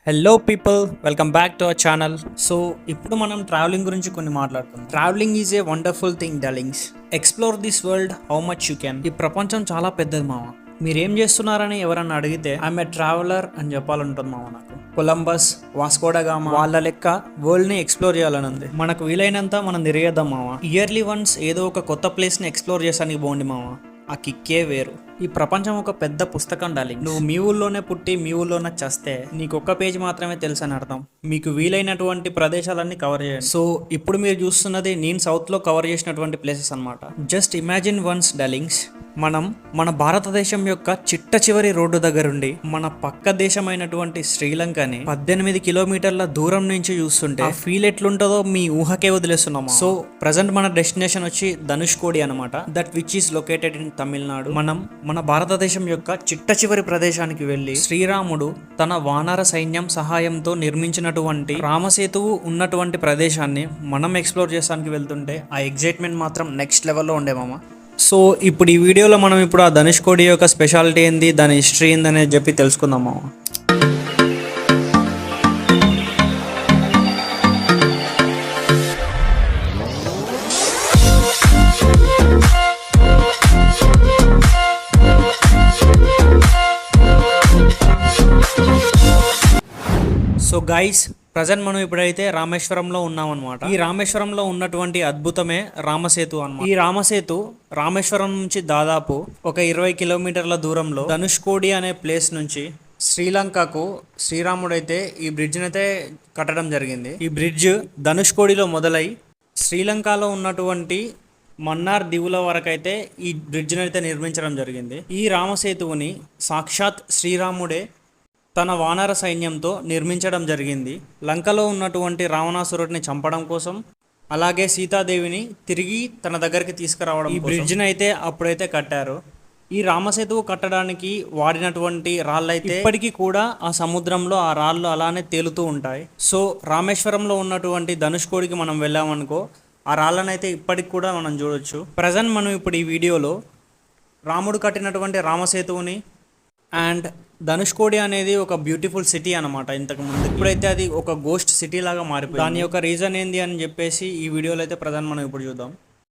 Hello people, welcome back to our channel. So ఇప్పుడు మనం travelling గురించి కొన్ని మాట్లాడుతున్నాం. Travelling is a wonderful thing darlings. Explore this world how much you can. ఈ ప్రపంచం చాలా పెద్దది మామ. మీరేం చేస్తున్నారని ఎవరన్నా అడిగితే ఐఎమ్ ఏ ట్రావెలర్ అని చెప్పాలంటుంది మామ. నాకు కొలంబస్, వాస్కోడగామా వాళ్ళ లెక్క వరల్డ్ ని ఎక్స్ప్లోర్ చేయాలని ఉంది. మనకు వీలైనంత మనం తిరిగేద్దాం మామ. ఇయర్లీ వన్స్ ఏదో ఒక కొత్త ప్లేస్ ని ఎక్స్ప్లోర్ చేసానికి బాగుంది మామ. ఆ కిక్కే వేరు. ఈ ప్రపంచం ఒక పెద్ద పుస్తకం డార్లింగ్. నువ్వు మీ ఊళ్ళోనే పుట్టి మీ ఊళ్ళోనే చస్తే నీకు ఒక్క పేజ్ మాత్రమే తెలుసు అని అర్థం. మీకు వీలైనటువంటి ప్రదేశాలన్నీ కవర్ చేయండి. సో ఇప్పుడు మీరు చూస్తున్నది నేను సౌత్ లో కవర్ చేసినటువంటి ప్లేసెస్ అనమాట. జస్ట్ ఇమాజిన్ వన్స్ డార్లింగ్స్, మనం మన భారతదేశం యొక్క చిట్ట చివరి రోడ్డు దగ్గరుండి మన పక్క దేశమైనటువంటి శ్రీలంకని 18 కిలోమీటర్ల దూరం నుంచి చూస్తుంటే ఫీల్ ఎట్లుంటుందో మీ ఊహకే వదిలేస్తున్నాము. సో ప్రజెంట్ మన డెస్టినేషన్ వచ్చి ధనుష్కోడి అనమాట. That which is located in Tamil Nadu. మనం మన భారతదేశం యొక్క చిట్ట చివరి ప్రదేశానికి వెళ్లి శ్రీరాముడు తన వానర సైన్యం సహాయంతో నిర్మించినటువంటి రామసేతువు ఉన్నటువంటి ప్రదేశాన్ని మనం ఎక్స్ప్లోర్ చేసానికి వెళ్తుంటే ఆ ఎగ్జైట్మెంట్ మాత్రం నెక్స్ట్ లెవెల్లో ఉండే మామ. సో ఇప్పుడు ఈ వీడియోలో మనం ఇప్పుడు ఆ ధనుష్కోడి యొక్క స్పెషాలిటీ ఏంది, దాని హిస్టరీ ఏందని చెప్పి తెలుసుకుందాం మామ. సో గైస్, ప్రజెంట్ మనం ఇప్పుడైతే రామేశ్వరంలో ఉన్నామన్నమాట. ఈ రామేశ్వరంలో ఉన్నటువంటి అద్భుతమే రామసేతు అన్నమాట. ఈ రామసేతు రామేశ్వరం నుంచి దాదాపు ఒక 20 కిలోమీటర్ల దూరంలో ధనుష్కోడి అనే ప్లేస్ నుంచి శ్రీలంకకు శ్రీరాముడైతే ఈ బ్రిడ్జ్ని అయితే కట్టడం జరిగింది. ఈ బ్రిడ్జ్ ధనుష్కోడిలో మొదలై శ్రీలంకలో ఉన్నటువంటి మన్నార్ దీవుల వరకు అయితే ఈ బ్రిడ్జ్ని అయితే నిర్మించడం జరిగింది. ఈ రామసేతువుని సాక్షాత్ శ్రీరాముడే తన వానర సైన్యంతో నిర్మించడం జరిగింది. లంకలో ఉన్నటువంటి రావణాసురుడిని చంపడం కోసం, అలాగే సీతాదేవిని తిరిగి తన దగ్గరికి తీసుకురావడం. ఈ బ్రిడ్జ్ని అయితే అప్పుడైతే కట్టారు. ఈ రామసేతువు కట్టడానికి వాడినటువంటి రాళ్ళు అయితే ఇప్పటికీ కూడా ఆ సముద్రంలో ఆ రాళ్ళు అలానే తేలుతూ ఉంటాయి. సో రామేశ్వరంలో ఉన్నటువంటి ధనుష్కోడికి మనం వెళ్ళామనుకో, ఆ రాళ్ళనైతే ఇప్పటికి కూడా మనం చూడొచ్చు. ప్రజెంట్ మనం ఇప్పుడు ఈ వీడియోలో రాముడు కట్టినటువంటి రామసేతువుని అండ్ ధనుష్కోడి అనేది ఒక బ్యూటిఫుల్ సిటీ అనమాట. ఇంతకు ముందు ఇప్పుడైతే అది ఒక గోస్ట్ సిటీ లాగా మారిపోయింది. దాని యొక్క రీజన్ ఏంది అని చెప్పేసి ఈ వీడియోలో అయితే ప్రధాన మనం ఇప్పుడు చూద్దాం.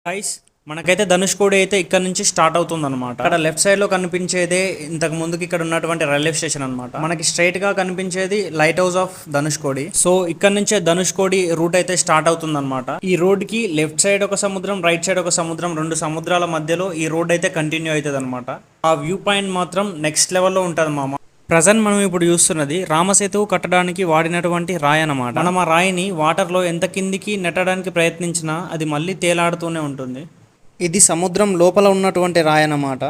గైస్, మనకైతే ధనుష్కోడి అయితే ఇక్కడ నుంచి స్టార్ట్ అవుతుంది అనమాట. అక్కడ లెఫ్ట్ సైడ్ లో కనిపించేదే ఇంతకు ముందుకి ఇక్కడ ఉన్నటువంటి రైల్వే స్టేషన్ అనమాట. మనకి స్ట్రైట్ గా కనిపించేది light house of Dhanushkodi. So ఇక్కడ నుంచే ధనుష్కోడి రూట్ అయితే స్టార్ట్ అవుతుంది అనమాట. ఈ రోడ్ కి లెఫ్ట్ సైడ్ ఒక సముద్రం, రైట్ సైడ్ ఒక సముద్రం, రెండు సముద్రాల మధ్యలో ఈ రోడ్ అయితే కంటిన్యూ అవుతుంది అనమాట. ఆ వ్యూ పాయింట్ మాత్రం నెక్స్ట్ లెవెల్లో ఉంటుంది మామ. ప్రజెంట్ మనం ఇప్పుడు చూస్తున్నది రామసేతువు కట్టడానికి వాడినటువంటి రాయి అన్నమాట. మనం ఆ రాయిని వాటర్లో ఎంత కిందికి నెట్టడానికి ప్రయత్నించినా అది మళ్ళీ తేలాడుతూనే ఉంటుంది. ఇది సముద్రం లోపల ఉన్నటువంటి రాయి అన్నమాట.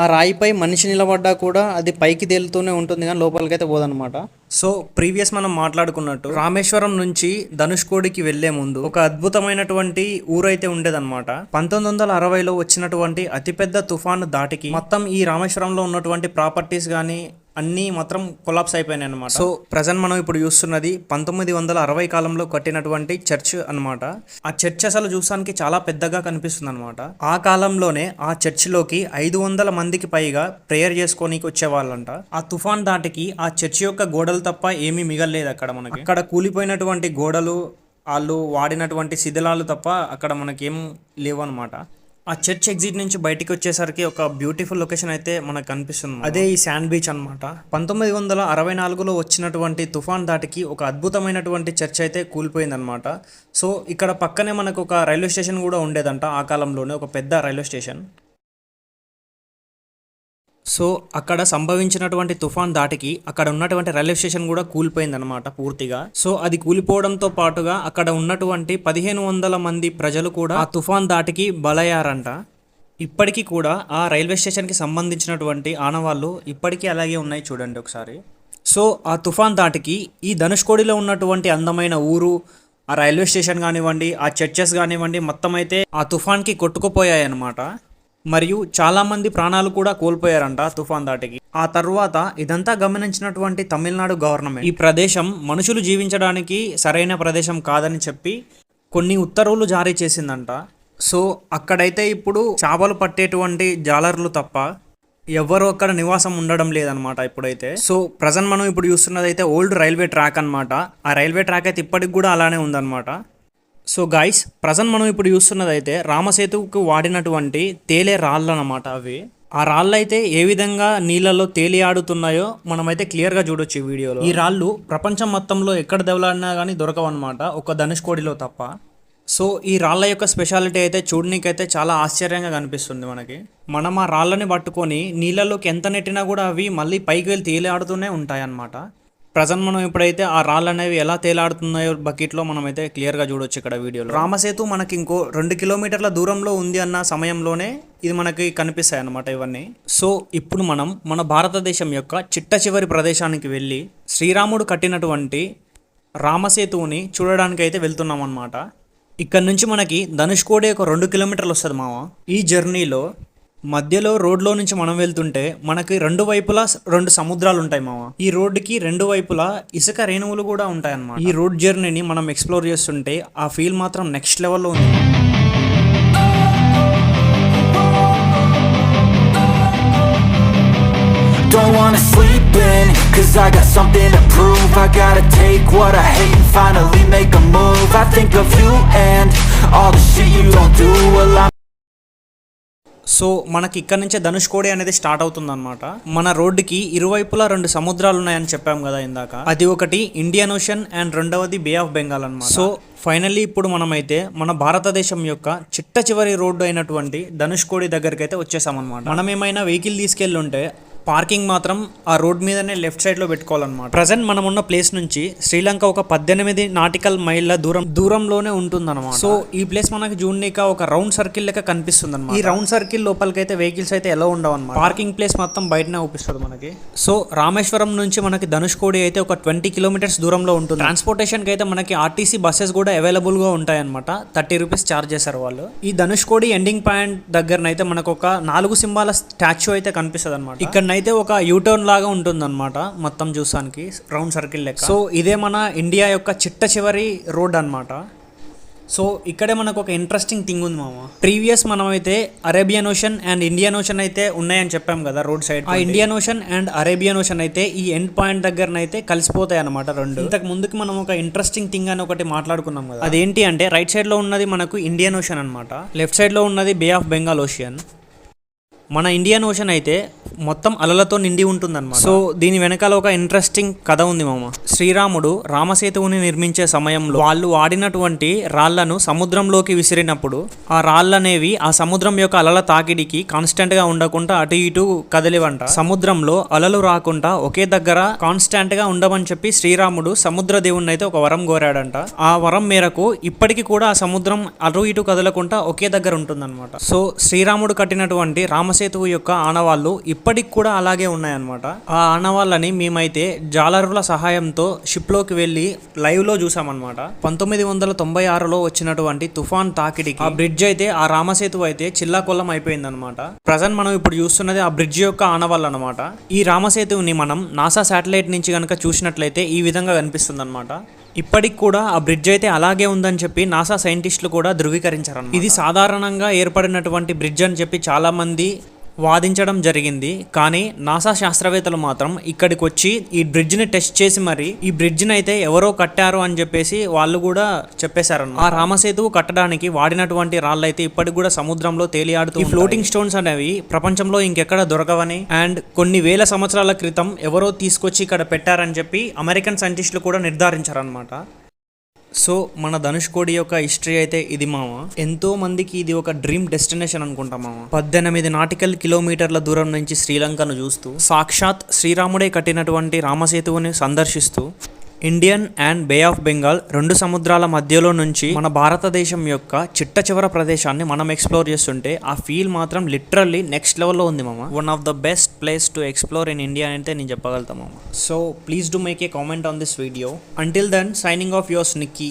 ఆ రాయిపై మనిషి నిలబడ్డా కూడా అది పైకి తేలుతూనే ఉంటుంది, కానీ లోపలికైతే పోదన్నమాట. సో ప్రీవియస్ మనం మాట్లాడుకున్నట్టు రామేశ్వరం నుంచి ధనుష్కోడికి వెళ్లే ముందు ఒక అద్భుతమైనటువంటి ఊరైతే ఉండేదన్నమాట. 1960లో వచ్చినటువంటి అతిపెద్ద తుఫాను దాటికి మొత్తం ఈ రామేశ్వరంలో ఉన్నటువంటి ప్రాపర్టీస్ కానీ అన్నీ మాత్రం కొలాప్స్ అయిపోయినాయి అనమాట. సో ప్రజెంట్ మనం ఇప్పుడు చూస్తున్నది 1960 కాలంలో కట్టినటువంటి చర్చ్ అనమాట. ఆ చర్చ్ అసలు చూసానికి చాలా పెద్దగా కనిపిస్తుంది అనమాట. ఆ కాలంలోనే ఆ చర్చిలోకి 500 మందికి పైగా ప్రేయర్ చేసుకోనికి వచ్చేవాళ్ళంట. ఆ తుఫాన్ దాటికి ఆ చర్చ్ యొక్క గోడలు తప్ప ఏమీ మిగలలేదు అక్కడ మనకి. అక్కడ కూలిపోయినటువంటి గోడలు, వాళ్ళు వాడినటువంటి శిథిలాలు తప్ప అక్కడ మనకేం లేవు అనమాట. ఆ చర్చ్ ఎగ్జిట్ నుంచి బయటికి వచ్చేసరికి ఒక బ్యూటిఫుల్ లొకేషన్ అయితే మనకు కనిపిస్తుంది. అదే ఈ శాండ్ బీచ్ అనమాట. 1964లో వచ్చినటువంటి తుఫాన్ దాటికి ఒక అద్భుతమైనటువంటి చర్చ్ అయితే కూలిపోయింది అనమాట. సో ఇక్కడ పక్కనే మనకు ఒక రైల్వే స్టేషన్ కూడా ఉండేదంట. ఆ కాలంలోనే ఒక పెద్ద రైల్వే స్టేషన్. సో అక్కడ సంభవించినటువంటి తుఫాన్ దాటికి అక్కడ ఉన్నటువంటి రైల్వే స్టేషన్ కూడా కూలిపోయింది అనమాట పూర్తిగా. సో అది కూలిపోవడంతో పాటుగా అక్కడ ఉన్నటువంటి 1500 మంది ప్రజలు కూడా ఆ తుఫాన్ దాటికి బలయ్యారంట. ఇప్పటికీ కూడా ఆ రైల్వే స్టేషన్కి సంబంధించినటువంటి ఆనవాళ్ళు ఇప్పటికీ అలాగే ఉన్నాయి, చూడండి ఒకసారి. సో ఆ తుఫాన్ దాటికి ఈ ధనుష్కోడిలో ఉన్నటువంటి అందమైన ఊరు, ఆ రైల్వే స్టేషన్ కానివ్వండి, ఆ చర్చెస్ కానివ్వండి, మొత్తం అయితే ఆ తుఫాన్కి కొట్టుకుపోయాయి అనమాట. మరియు చాలా మంది ప్రాణాలు కూడా కోల్పోయారంట తుఫాన్ దాటికి. ఆ తర్వాత ఇదంతా గమనించినటువంటి తమిళనాడు గవర్నమెంట్ ఈ ప్రదేశం మనుషులు జీవించడానికి సరైన ప్రదేశం కాదని చెప్పి కొన్ని ఉత్తర్వులు జారీ చేసిందంట. సో అక్కడైతే ఇప్పుడు చేపలు పట్టేటువంటి జాలర్లు తప్ప ఎవరు అక్కడ నివాసం ఉండడం లేదనమాట ఇప్పుడైతే. సో ప్రజెంట్ మనం ఇప్పుడు చూస్తున్నది అయితే ఓల్డ్ రైల్వే ట్రాక్ అనమాట. ఆ రైల్వే ట్రాక్ అయితే ఇప్పటికి కూడా అలానే ఉందన్నమాట. సో గాయస్, ప్రజెంట్ మనం ఇప్పుడు చూస్తున్నది అయితే రామసేతుకు వాడినటువంటి తేలే రాళ్ళు అనమాట. అవి ఆ రాళ్ళు అయితే ఏ విధంగా నీళ్ళలో తేలియాడుతున్నాయో మనమైతే క్లియర్గా చూడొచ్చు ఈ వీడియోలో. ఈ రాళ్ళు ప్రపంచం మొత్తంలో ఎక్కడ దెవలాడినా కానీ దొరకవన్నమాట, ఒక ధనుష్కోడిలో తప్ప. సో ఈ రాళ్ళ యొక్క స్పెషాలిటీ అయితే చూడనీకైతే చాలా ఆశ్చర్యంగా కనిపిస్తుంది మనకి. మనం ఆ రాళ్ళని పట్టుకొని నీళ్ళలోకి ఎంత నెట్టినా కూడా అవి మళ్ళీ పైకి వెళ్ళి తేలియాడుతూనే ఉంటాయి అన్నమాట. ప్రజెంట్ మనం ఇప్పుడైతే ఆ రాళ్ళు అనేవి ఎలా తేలాడుతున్నాయో బకెట్లో మనమైతే క్లియర్గా చూడొచ్చు ఇక్కడ వీడియోలో. రామసేతు మనకి ఇంకో 2 కిలోమీటర్ల దూరంలో ఉంది అన్న సమయంలోనే ఇది మనకి కనిపిస్తాయి అన్నమాట ఇవన్నీ. సో ఇప్పుడు మనం మన భారతదేశం యొక్క చిట్ట చివరి ప్రదేశానికి వెళ్ళి శ్రీరాముడు కట్టినటువంటి రామసేతువుని చూడడానికి అయితే వెళ్తున్నాం అన్నమాట. ఇక్కడ నుంచి మనకి ధనుష్కోడి ఒక 2 కిలోమీటర్లు వస్తుంది మామ. ఈ జర్నీలో మధ్యలో రోడ్లో నుంచి మనం వెళ్తుంటే మనకి 2 వైపులా 2 సముద్రాలు ఉంటాయి మామ. ఈ రోడ్డుకి 2 వైపులా ఇసుక రేణువులు కూడా ఉంటాయి అన్నమాట. ఈ రోడ్ జర్నీని మనం ఎక్స్ప్లోర్ చేస్తుంటే ఆ ఫీల్ మాత్రం నెక్స్ట్ లెవెల్లో ఉంది. Don't wanna sleep in, cause I got something to prove. I gotta take what I hate and finally make a move. I think of you and all the shit you don't do. Well, I'm so మనకి ఇక్కడ నుంచే ధనుష్కోడి అనేది start అవుతుంది అనమాట. మన రోడ్డుకి ఇరువైపులా 2 సముద్రాలు ఉన్నాయని చెప్పాం కదా ఇందాక. అది ఒకటి ఇండియన్ ఓషన్ అండ్ రెండవది బే ఆఫ్ బెంగాల్ అనమాట. సో ఫైనల్లీ ఇప్పుడు మనమైతే మన భారతదేశం యొక్క చిట్ట చివరి రోడ్డు అయినటువంటి ధనుష్కోడి దగ్గరికి అయితే వచ్చేసామన్నమాట. మనం ఏమైనా వెహికల్ తీసుకెళ్ళి ఉంటే పార్కింగ్ మాత్రం ఆ రోడ్ మీదనే లెఫ్ట్ సైడ్ లో పెట్టుకోవాలన్నమాట. ప్రజెంట్ మనం ఉన్న ప్లేస్ నుంచి శ్రీలంక ఒక 18 నాటికల్ మైళ్ళ దూరంలోనే ఉంటుందన్నమాట. సో ఈ ప్లేస్ మనకి జూన్నిక ఒక రౌండ్ సర్కిల్ లెక్క కనిపిస్తుంది అనమాట. ఈ రౌండ్ సర్కిల్ లోపలికైతే వెహికల్స్ అయితే ఎలా ఉండవు అనమాట. పార్కింగ్ ప్లేస్ మొత్తం బయటనే చూపిస్తుంది మనకి. సో రామేశ్వరం నుంచి మనకి ధనుష్కోడి అయితే ఒక 20 కిలోమీటర్స్ దూరంలో ఉంటుంది. ట్రాన్స్పోర్టేషన్ కి అయితే మనకి ఆర్టీసీ బస్సెస్ కూడా అవైలబుల్ గా ఉంటాయి అనమాట. 30 రూపీస్ ఛార్జ్ చేశారు వాళ్ళు. ఈ ధనుష్కోడి ఎండింగ్ పాయింట్ దగ్గరనైతే మనకు ఒక 4 సింహాల స్టాచ్యూ అయితే కనిపిస్తుంది అనమాట. ఇక్కడ అయితే ఒక యూటర్న్ లాగా ఉంటుంది అనమాట మొత్తం చూసానికి రౌండ్ సర్కిల్ లెక్క. సో ఇదే మన ఇండియా యొక్క చిట్ట చివరి రోడ్ అనమాట. సో ఇక్కడే మనకు ఒక ఇంట్రెస్టింగ్ థింగ్ ఉంది మామ. ప్రీవియస్ మనం అయితే Arabian ocean and Indian ocean అయితే ఉన్నాయని చెప్పాం కదా రోడ్ సైడ్. ఆ Indian ocean and Arabian ocean అయితే ఈ ఎండ్ పాయింట్ దగ్గరనైతే కలిసిపోతాయి అనమాట రెండు. ఇంతకు ముందుకి మనం ఒక ఇంట్రెస్టింగ్ థింగ్ అని ఒకటి మాట్లాడుకున్నాం కదా. అదేంటి అంటే రైట్ సైడ్ లో ఉన్నది మనకు ఇండియన్ ఓషన్ అనమాట, లెఫ్ట్ సైడ్ లో ఉన్నది బే ఆఫ్ బెంగాల్ ఓషన్. మన ఇండియన్ ఓషన్ అయితే మొత్తం అలలతో నిండి ఉంటుందన్నమాట. సో దీని వెనకాల ఒక ఇంట్రెస్టింగ్ కథ ఉంది మామ. శ్రీరాముడు రామసేతువుని నిర్మించే సమయంలో వాళ్ళు వాడినటువంటి రాళ్లను సముద్రంలోకి విసిరినప్పుడు ఆ రాళ్ళనేవి ఆ సముద్రం యొక్క అలల తాకిడికి కాన్స్టెంట్ గా ఉండకుండా అటు ఇటు కదిలేవంట. సముద్రంలో అలలు రాకుండా ఒకే దగ్గర కాన్స్టెంట్ గా ఉండమని చెప్పి శ్రీరాముడు సముద్ర దేవుణ్ణి అయితే ఒక వరం కోరాడంట. ఆ వరం మేరకు ఇప్పటికీ కూడా ఆ సముద్రం అటు ఇటు కదలకుండా ఒకే దగ్గర ఉంటుందన్నమాట. సో శ్రీరాముడు కట్టినటువంటి రామసేతువు యొక్క ఆనవాళ్ళు ఇప్పటికి కూడా అలాగే ఉన్నాయన్నమాట. ఆ ఆనవాళ్ళని మేమైతే జాలరుల సహాయంతో షిప్ లోకి వెళ్ళి లైవ్ లో చూసామన్నమాట. 1996లో వచ్చినటువంటి తుఫాన్ తాకిడికి ఆ బ్రిడ్జ్ అయితే ఆ రామసేతువు అయితే చిల్లాకొల్లం అయిపోయింది అనమాట. ప్రజెంట్ మనం ఇప్పుడు చూస్తున్నది ఆ బ్రిడ్జ్ యొక్క ఆనవాళ్ళు అనమాట. ఈ రామసేతువుని మనం నాసా శాటిలైట్ నుంచి కనుక చూసినట్లయితే ఈ విధంగా కనిపిస్తుంది అనమాట. ఇప్పటికి కూడా ఆ బ్రిడ్జ్ అయితే అలాగే ఉందని చెప్పి నాసా సైంటిస్టులు కూడా ధృవీకరించారు. ఇది సాధారణంగా ఏర్పడినటువంటి బ్రిడ్జ్ అని చెప్పి చాలా మంది వాదించడం జరిగింది. కానీ నాసా శాస్త్రవేత్తలు మాత్రం ఇక్కడికి వచ్చి ఈ బ్రిడ్జ్ని టెస్ట్ చేసి మరి ఈ బ్రిడ్జ్ని అయితే ఎవరో కట్టారు అని చెప్పేసి వాళ్ళు కూడా చెప్పేశారు. ఆ రామసేతువు కట్టడానికి వాడినటువంటి రాళ్ళు అయితే ఇప్పటికి కూడా సముద్రంలో తేలియాడుతూ ఈ ఫ్లోటింగ్ స్టోన్స్ అనేవి ప్రపంచంలో ఇంకెక్కడ దొరకవని అండ్ కొన్ని వేల సంవత్సరాల క్రితం ఎవరో తీసుకొచ్చి ఇక్కడ పెట్టారని చెప్పి అమెరికన్ సైంటిస్టులు కూడా నిర్ధారించారనమాట. సో మన ధనుష్కోడి యొక్క హిస్టరీ అయితే ఇది మామ. ఎంతో మందికి ఇది ఒక డ్రీమ్ డెస్టినేషన్ అనుకుంటా మామ. 18 నాటికల్ కిలోమీటర్ల దూరం నుంచి శ్రీలంకను చూస్తూ సాక్షాత్ శ్రీరాముడే కట్టినటువంటి రామసేతువుని సందర్శిస్తూ Indian and Bay of Bengal 2 సముద్రాల మధ్యలో నుంచి మన భారతదేశం యొక్క చిట్ట చివర ప్రదేశాన్ని మనం ఎక్స్ప్లోర్ చేస్తుంటే ఆ ఫీల్ మాత్రం లిటరల్లీ నెక్స్ట్ లెవెల్లో ఉంది మామ. One of the best place to explore in India అంటే నేను చెప్పగలుగుతా మామ. So please do make a comment on this video. Until then signing off yours Nikki.